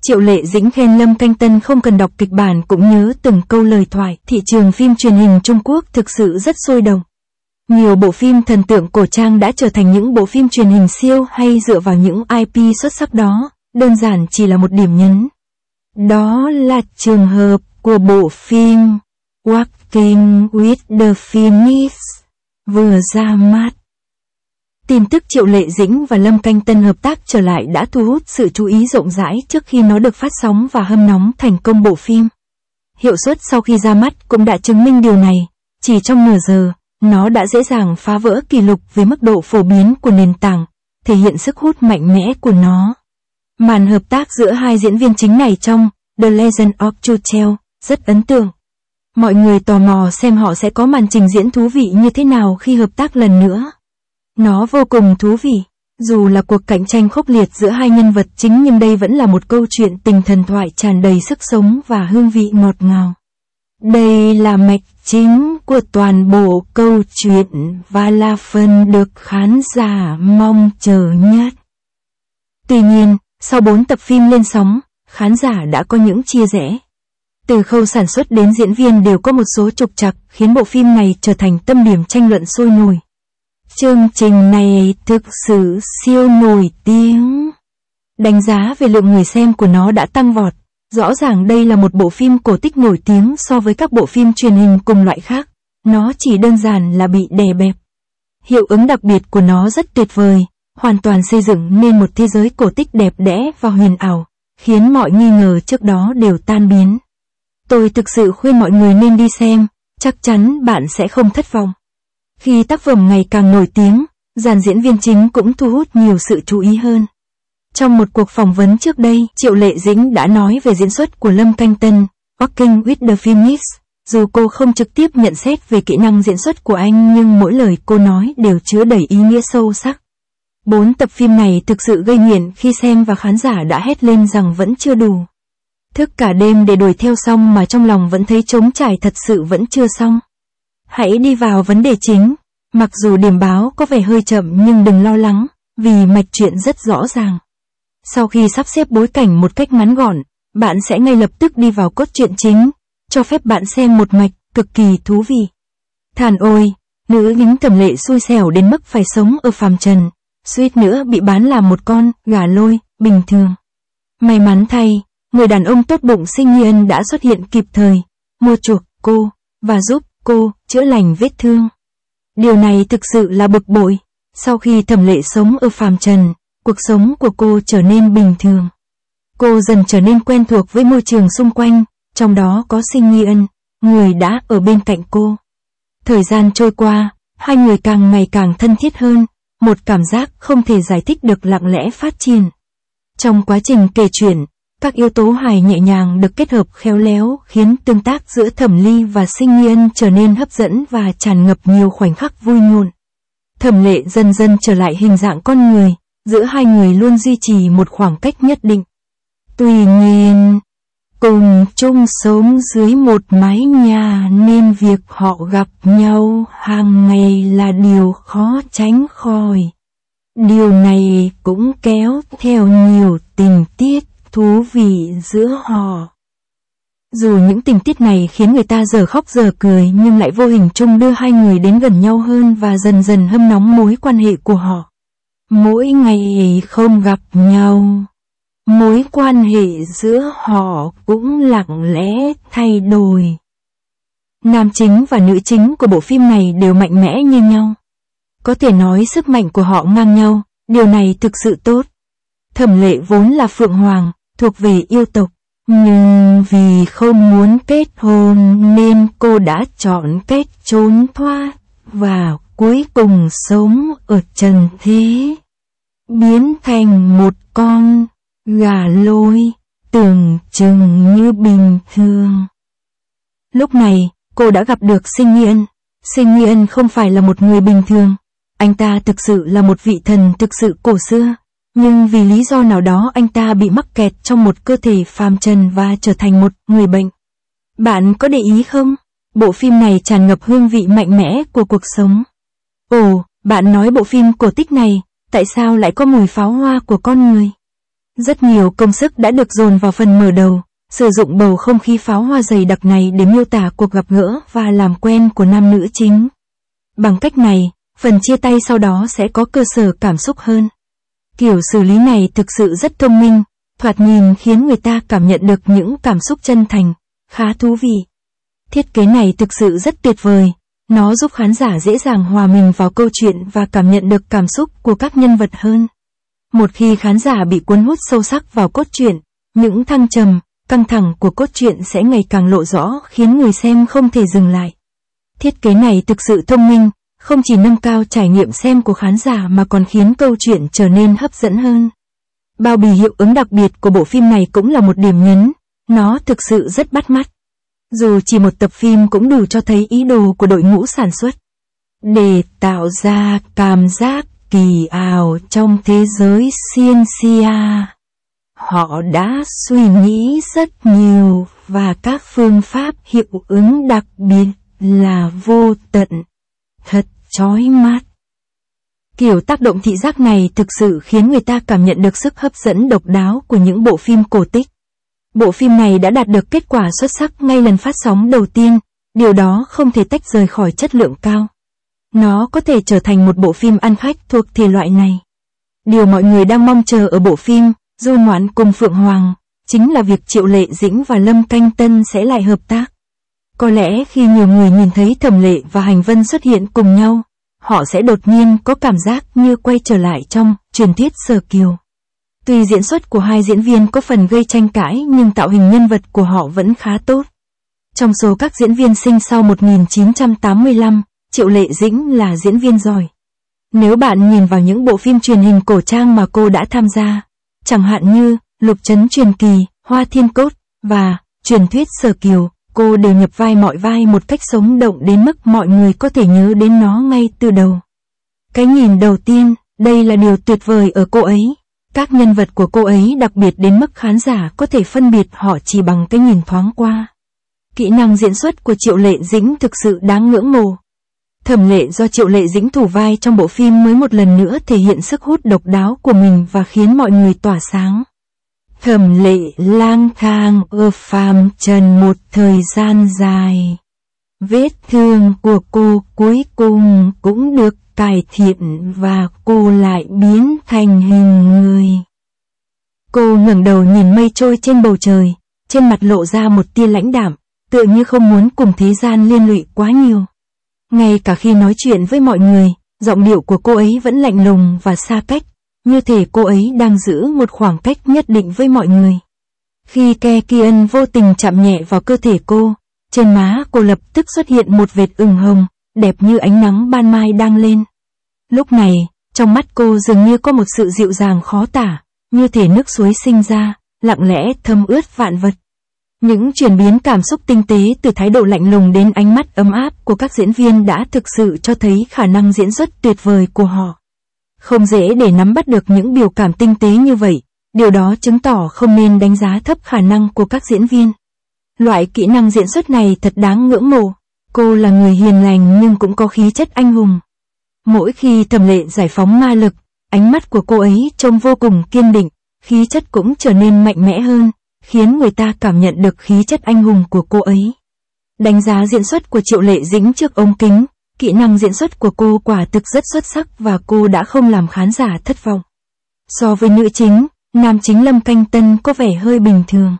Triệu Lệ Dĩnh khen Lâm Canh Tân không cần đọc kịch bản cũng nhớ từng câu lời thoại. Thị trường phim truyền hình Trung Quốc thực sự rất sôi động. Nhiều bộ phim thần tượng cổ trang đã trở thành những bộ phim truyền hình siêu hay dựa vào những IP xuất sắc đó, đơn giản chỉ là một điểm nhấn. Đó là trường hợp của bộ phim Walking with the Phoenix vừa ra mắt. Tin tức Triệu Lệ Dĩnh và Lâm Canh Tân hợp tác trở lại đã thu hút sự chú ý rộng rãi trước khi nó được phát sóng và hâm nóng thành công bộ phim. Hiệu suất sau khi ra mắt cũng đã chứng minh điều này, chỉ trong nửa giờ, nó đã dễ dàng phá vỡ kỷ lục về mức độ phổ biến của nền tảng, thể hiện sức hút mạnh mẽ của nó. Màn hợp tác giữa hai diễn viên chính này trong The Legend of Chu Tell rất ấn tượng. Mọi người tò mò xem họ sẽ có màn trình diễn thú vị như thế nào khi hợp tác lần nữa. Nó vô cùng thú vị, dù là cuộc cạnh tranh khốc liệt giữa hai nhân vật chính nhưng đây vẫn là một câu chuyện tình thần thoại tràn đầy sức sống và hương vị ngọt ngào. Đây là mạch chính của toàn bộ câu chuyện và là phần được khán giả mong chờ nhất. Tuy nhiên, sau 4 tập phim lên sóng, khán giả đã có những chia rẽ. Từ khâu sản xuất đến diễn viên đều có một số trục trặc khiến bộ phim này trở thành tâm điểm tranh luận sôi nổi. Chương trình này thực sự siêu nổi tiếng. Đánh giá về lượng người xem của nó đã tăng vọt. Rõ ràng đây là một bộ phim cổ tích nổi tiếng so với các bộ phim truyền hình cùng loại khác. Nó chỉ đơn giản là bị đè bẹp. Hiệu ứng đặc biệt của nó rất tuyệt vời, hoàn toàn xây dựng nên một thế giới cổ tích đẹp đẽ và huyền ảo, khiến mọi nghi ngờ trước đó đều tan biến. Tôi thực sự khuyên mọi người nên đi xem, chắc chắn bạn sẽ không thất vọng. Khi tác phẩm ngày càng nổi tiếng, dàn diễn viên chính cũng thu hút nhiều sự chú ý hơn. Trong một cuộc phỏng vấn trước đây, Triệu Lệ Dĩnh đã nói về diễn xuất của Lâm Canh Tân, Walking with the Phoenix. Dù cô không trực tiếp nhận xét về kỹ năng diễn xuất của anh nhưng mỗi lời cô nói đều chứa đầy ý nghĩa sâu sắc. 4 tập phim này thực sự gây nghiện khi xem và khán giả đã hét lên rằng vẫn chưa đủ. Thức cả đêm để đuổi theo xong mà trong lòng vẫn thấy trống trải thật sự vẫn chưa xong. Hãy đi vào vấn đề chính. Mặc dù điểm báo có vẻ hơi chậm nhưng đừng lo lắng, vì mạch truyện rất rõ ràng. Sau khi sắp xếp bối cảnh một cách ngắn gọn, bạn sẽ ngay lập tức đi vào cốt truyện chính, cho phép bạn xem một mạch cực kỳ thú vị. Thàn ôi, nữ lính Thẩm Lệ xui xẻo đến mức phải sống ở phàm trần, suýt nữa bị bán làm một con gà lôi bình thường. May mắn thay, người đàn ông tốt bụng Sinh Nghi Ân đã xuất hiện kịp thời, mua chuộc cô và giúp cô chữa lành vết thương. Điều này thực sự là bực bội. Sau khi Thẩm Lệ sống ở phàm trần, cuộc sống của cô trở nên bình thường. Cô dần trở nên quen thuộc với môi trường xung quanh, trong đó có Sinh Nghi Ân, người đã ở bên cạnh cô. Thời gian trôi qua, hai người càng ngày càng thân thiết hơn, một cảm giác không thể giải thích được lặng lẽ phát triển. Trong quá trình kể chuyện, các yếu tố hài nhẹ nhàng được kết hợp khéo léo khiến tương tác giữa Thẩm Ly và Sinh Nghi Ân trở nên hấp dẫn và tràn ngập nhiều khoảnh khắc vui nhộn. Thẩm Lệ dần dần trở lại hình dạng con người, giữa hai người luôn duy trì một khoảng cách nhất định. Tuy nhiên, cùng chung sống dưới một mái nhà nên việc họ gặp nhau hàng ngày là điều khó tránh khỏi. Điều này cũng kéo theo nhiều tình tiết thú vị giữa họ. Dù những tình tiết này khiến người ta giờ khóc giờ cười nhưng lại vô hình chung đưa hai người đến gần nhau hơn và dần dần hâm nóng mối quan hệ của họ. Mỗi ngày không gặp nhau, mối quan hệ giữa họ cũng lặng lẽ thay đổi. Nam chính và nữ chính của bộ phim này đều mạnh mẽ như nhau. Có thể nói sức mạnh của họ ngang nhau, điều này thực sự tốt. Thẩm Lệ vốn là Phượng Hoàng, thuộc về yêu tộc, nhưng vì không muốn kết hôn nên cô đã chọn cách trốn thoát và cuối cùng sống ở trần thế, biến thành một con gà lôi, tưởng chừng như bình thường. Lúc này, cô đã gặp được Sinh Nghi Ân. Sinh Nghi Ân không phải là một người bình thường, anh ta thực sự là một vị thần thực sự cổ xưa. Nhưng vì lý do nào đó anh ta bị mắc kẹt trong một cơ thể phàm trần và trở thành một người bệnh. Bạn có để ý không? Bộ phim này tràn ngập hương vị mạnh mẽ của cuộc sống. Ồ, bạn nói bộ phim cổ tích này, tại sao lại có mùi pháo hoa của con người? Rất nhiều công sức đã được dồn vào phần mở đầu, sử dụng bầu không khí pháo hoa dày đặc này để miêu tả cuộc gặp gỡ và làm quen của nam nữ chính. Bằng cách này, phần chia tay sau đó sẽ có cơ sở cảm xúc hơn. Kiểu xử lý này thực sự rất thông minh, thoạt nhìn khiến người ta cảm nhận được những cảm xúc chân thành, khá thú vị. Thiết kế này thực sự rất tuyệt vời, nó giúp khán giả dễ dàng hòa mình vào câu chuyện và cảm nhận được cảm xúc của các nhân vật hơn. Một khi khán giả bị cuốn hút sâu sắc vào cốt truyện, những thăng trầm, căng thẳng của cốt truyện sẽ ngày càng lộ rõ khiến người xem không thể dừng lại. Thiết kế này thực sự thông minh, không chỉ nâng cao trải nghiệm xem của khán giả mà còn khiến câu chuyện trở nên hấp dẫn hơn. Bao bì hiệu ứng đặc biệt của bộ phim này cũng là một điểm nhấn, nó thực sự rất bắt mắt. Dù chỉ một tập phim cũng đủ cho thấy ý đồ của đội ngũ sản xuất. Để tạo ra cảm giác kỳ ảo trong thế giới Ciencia, họ đã suy nghĩ rất nhiều và các phương pháp hiệu ứng đặc biệt là vô tận, thật chói mắt. Kiểu tác động thị giác này thực sự khiến người ta cảm nhận được sức hấp dẫn độc đáo của những bộ phim cổ tích. Bộ phim này đã đạt được kết quả xuất sắc ngay lần phát sóng đầu tiên, điều đó không thể tách rời khỏi chất lượng cao. Nó có thể trở thành một bộ phim ăn khách thuộc thể loại này. Điều mọi người đang mong chờ ở bộ phim Du Ngoạn cùng Phượng Hoàng chính là việc Triệu Lệ Dĩnh và Lâm Canh Tân sẽ lại hợp tác. Có lẽ khi nhiều người nhìn thấy Thẩm Lệ và Hành Vân xuất hiện cùng nhau, họ sẽ đột nhiên có cảm giác như quay trở lại trong truyền thuyết Sở Kiều. Tuy diễn xuất của hai diễn viên có phần gây tranh cãi nhưng tạo hình nhân vật của họ vẫn khá tốt. Trong số các diễn viên sinh sau 1985, Triệu Lệ Dĩnh là diễn viên giỏi. Nếu bạn nhìn vào những bộ phim truyền hình cổ trang mà cô đã tham gia, chẳng hạn như Lục Trấn Truyền Kỳ, Hoa Thiên Cốt và Truyền thuyết Sở Kiều, cô đều nhập vai mọi vai một cách sống động đến mức mọi người có thể nhớ đến nó ngay từ đầu. Cái nhìn đầu tiên, đây là điều tuyệt vời ở cô ấy. Các nhân vật của cô ấy đặc biệt đến mức khán giả có thể phân biệt họ chỉ bằng cái nhìn thoáng qua. Kỹ năng diễn xuất của Triệu Lệ Dĩnh thực sự đáng ngưỡng mộ. Thẩm Lệ do Triệu Lệ Dĩnh thủ vai trong bộ phim mới một lần nữa thể hiện sức hút độc đáo của mình và khiến mọi người tỏa sáng. Thẩm Lệ lang thang ở phàm trần một thời gian dài. Vết thương của cô cuối cùng cũng được cải thiện và cô lại biến thành hình người. Cô ngẩng đầu nhìn mây trôi trên bầu trời, trên mặt lộ ra một tia lãnh đạm, tựa như không muốn cùng thế gian liên lụy quá nhiều. Ngay cả khi nói chuyện với mọi người, giọng điệu của cô ấy vẫn lạnh lùng và xa cách, như thể cô ấy đang giữ một khoảng cách nhất định với mọi người. Khi Ke Kiên vô tình chạm nhẹ vào cơ thể cô, trên má cô lập tức xuất hiện một vệt ửng hồng, đẹp như ánh nắng ban mai đang lên. Lúc này, trong mắt cô dường như có một sự dịu dàng khó tả, như thể nước suối sinh ra, lặng lẽ thấm ướt vạn vật. Những chuyển biến cảm xúc tinh tế từ thái độ lạnh lùng đến ánh mắt ấm áp của các diễn viên đã thực sự cho thấy khả năng diễn xuất tuyệt vời của họ. Không dễ để nắm bắt được những biểu cảm tinh tế như vậy, điều đó chứng tỏ không nên đánh giá thấp khả năng của các diễn viên. Loại kỹ năng diễn xuất này thật đáng ngưỡng mộ. Cô là người hiền lành nhưng cũng có khí chất anh hùng. Mỗi khi Thẩm Lệ giải phóng ma lực, ánh mắt của cô ấy trông vô cùng kiên định, khí chất cũng trở nên mạnh mẽ hơn, khiến người ta cảm nhận được khí chất anh hùng của cô ấy. Đánh giá diễn xuất của Triệu Lệ Dĩnh trước ống kính, kỹ năng diễn xuất của cô quả thực rất xuất sắc và cô đã không làm khán giả thất vọng. So với nữ chính, nam chính Lâm Canh Tân có vẻ hơi bình thường.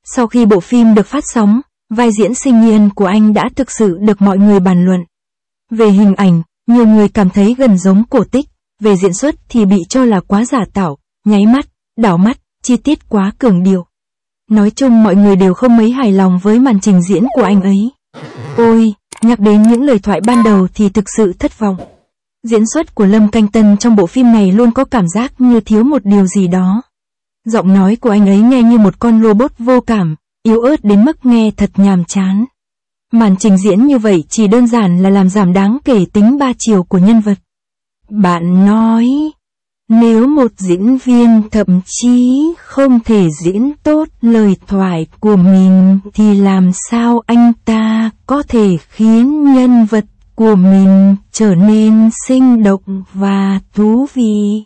Sau khi bộ phim được phát sóng, vai diễn Sinh Nhiên của anh đã thực sự được mọi người bàn luận. Về hình ảnh, nhiều người cảm thấy gần giống cổ tích, về diễn xuất thì bị cho là quá giả tạo, nháy mắt, đảo mắt, chi tiết quá cường điệu. Nói chung mọi người đều không mấy hài lòng với màn trình diễn của anh ấy. Ôi, nhắc đến những lời thoại ban đầu thì thực sự thất vọng. Diễn xuất của Lâm Canh Tân trong bộ phim này luôn có cảm giác như thiếu một điều gì đó. Giọng nói của anh ấy nghe như một con robot vô cảm, yếu ớt đến mức nghe thật nhàm chán. Màn trình diễn như vậy chỉ đơn giản là làm giảm đáng kể tính ba chiều của nhân vật. Bạn nói, nếu một diễn viên thậm chí không thể diễn tốt lời thoại của mình thì làm sao anh ta có thể khiến nhân vật của mình trở nên sinh động và thú vị?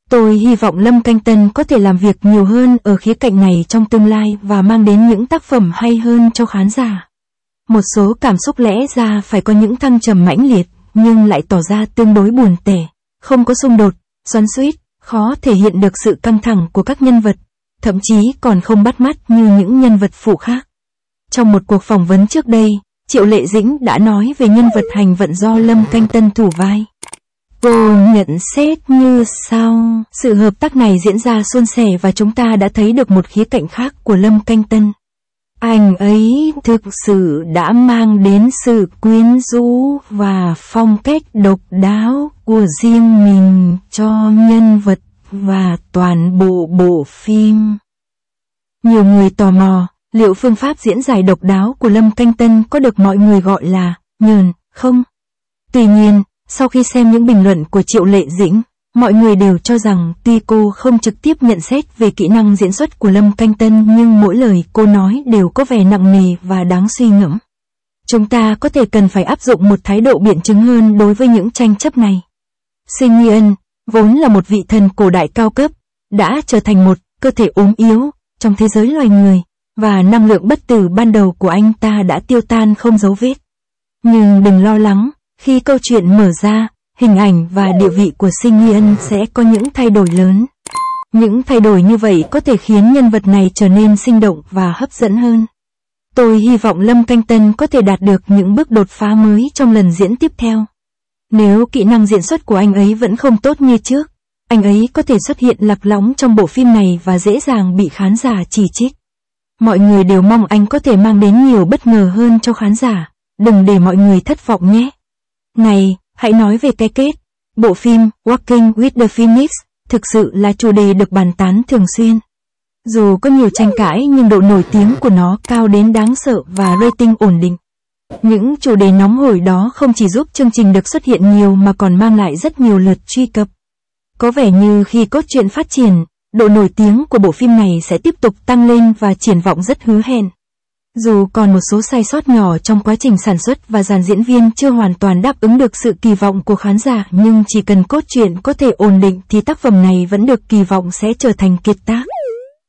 Tôi hy vọng Lâm Canh Tân có thể làm việc nhiều hơn ở khía cạnh này trong tương lai và mang đến những tác phẩm hay hơn cho khán giả. Một số cảm xúc lẽ ra phải có những thăng trầm mãnh liệt, nhưng lại tỏ ra tương đối buồn tẻ, không có xung đột, xoắn xuýt, khó thể hiện được sự căng thẳng của các nhân vật, thậm chí còn không bắt mắt như những nhân vật phụ khác. Trong một cuộc phỏng vấn trước đây, Triệu Lệ Dĩnh đã nói về nhân vật Hành Vận do Lâm Canh Tân thủ vai. Cô nhận xét như sau: sự hợp tác này diễn ra suôn sẻ và chúng ta đã thấy được một khía cạnh khác của Lâm Canh Tân. Anh ấy thực sự đã mang đến sự quyến rũ và phong cách độc đáo của riêng mình cho nhân vật và toàn bộ bộ phim. Nhiều người tò mò, liệu phương pháp diễn giải độc đáo của Lâm Canh Tân có được mọi người gọi là nhờn không? Tuy nhiên, sau khi xem những bình luận của Triệu Lệ Dĩnh, mọi người đều cho rằng tuy cô không trực tiếp nhận xét về kỹ năng diễn xuất của Lâm Canh Tân nhưng mỗi lời cô nói đều có vẻ nặng nề và đáng suy ngẫm. Chúng ta có thể cần phải áp dụng một thái độ biện chứng hơn đối với những tranh chấp này. Sinh Nghi-ân, vốn là một vị thần cổ đại cao cấp, đã trở thành một cơ thể ốm yếu trong thế giới loài người, và năng lượng bất tử ban đầu của anh ta đã tiêu tan không dấu vết. Nhưng đừng lo lắng, khi câu chuyện mở ra, hình ảnh và địa vị của Sinh Nghi-ân sẽ có những thay đổi lớn. Những thay đổi như vậy có thể khiến nhân vật này trở nên sinh động và hấp dẫn hơn. Tôi hy vọng Lâm Canh Tân có thể đạt được những bước đột phá mới trong lần diễn tiếp theo. Nếu kỹ năng diễn xuất của anh ấy vẫn không tốt như trước, anh ấy có thể xuất hiện lạc lõng trong bộ phim này và dễ dàng bị khán giả chỉ trích. Mọi người đều mong anh có thể mang đến nhiều bất ngờ hơn cho khán giả, đừng để mọi người thất vọng nhé. Này, hãy nói về cái kết. Bộ phim Walking with the Phoenix thực sự là chủ đề được bàn tán thường xuyên. Dù có nhiều tranh cãi nhưng độ nổi tiếng của nó cao đến đáng sợ và rating ổn định. Những chủ đề nóng hổi đó không chỉ giúp chương trình được xuất hiện nhiều mà còn mang lại rất nhiều lượt truy cập. Có vẻ như khi cốt truyện phát triển, độ nổi tiếng của bộ phim này sẽ tiếp tục tăng lên và triển vọng rất hứa hẹn. Dù còn một số sai sót nhỏ trong quá trình sản xuất và dàn diễn viên chưa hoàn toàn đáp ứng được sự kỳ vọng của khán giả, nhưng chỉ cần cốt truyện có thể ổn định thì tác phẩm này vẫn được kỳ vọng sẽ trở thành kiệt tác.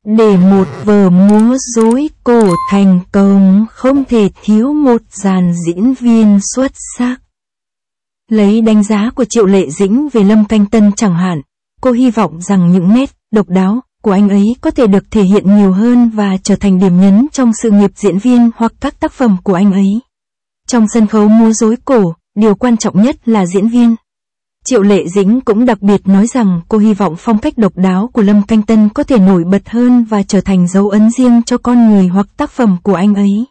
Để một vở múa rối cổ thành công, không thể thiếu một dàn diễn viên xuất sắc. Lấy đánh giá của Triệu Lệ Dĩnh về Lâm Canh Tân chẳng hạn, cô hy vọng rằng những nét độc đáo của anh ấy có thể được thể hiện nhiều hơn và trở thành điểm nhấn trong sự nghiệp diễn viên hoặc các tác phẩm của anh ấy. Trong sân khấu múa rối cổ, điều quan trọng nhất là diễn viên. Triệu Lệ Dĩnh cũng đặc biệt nói rằng cô hy vọng phong cách độc đáo của Lâm Canh Tân có thể nổi bật hơn và trở thành dấu ấn riêng cho con người hoặc tác phẩm của anh ấy.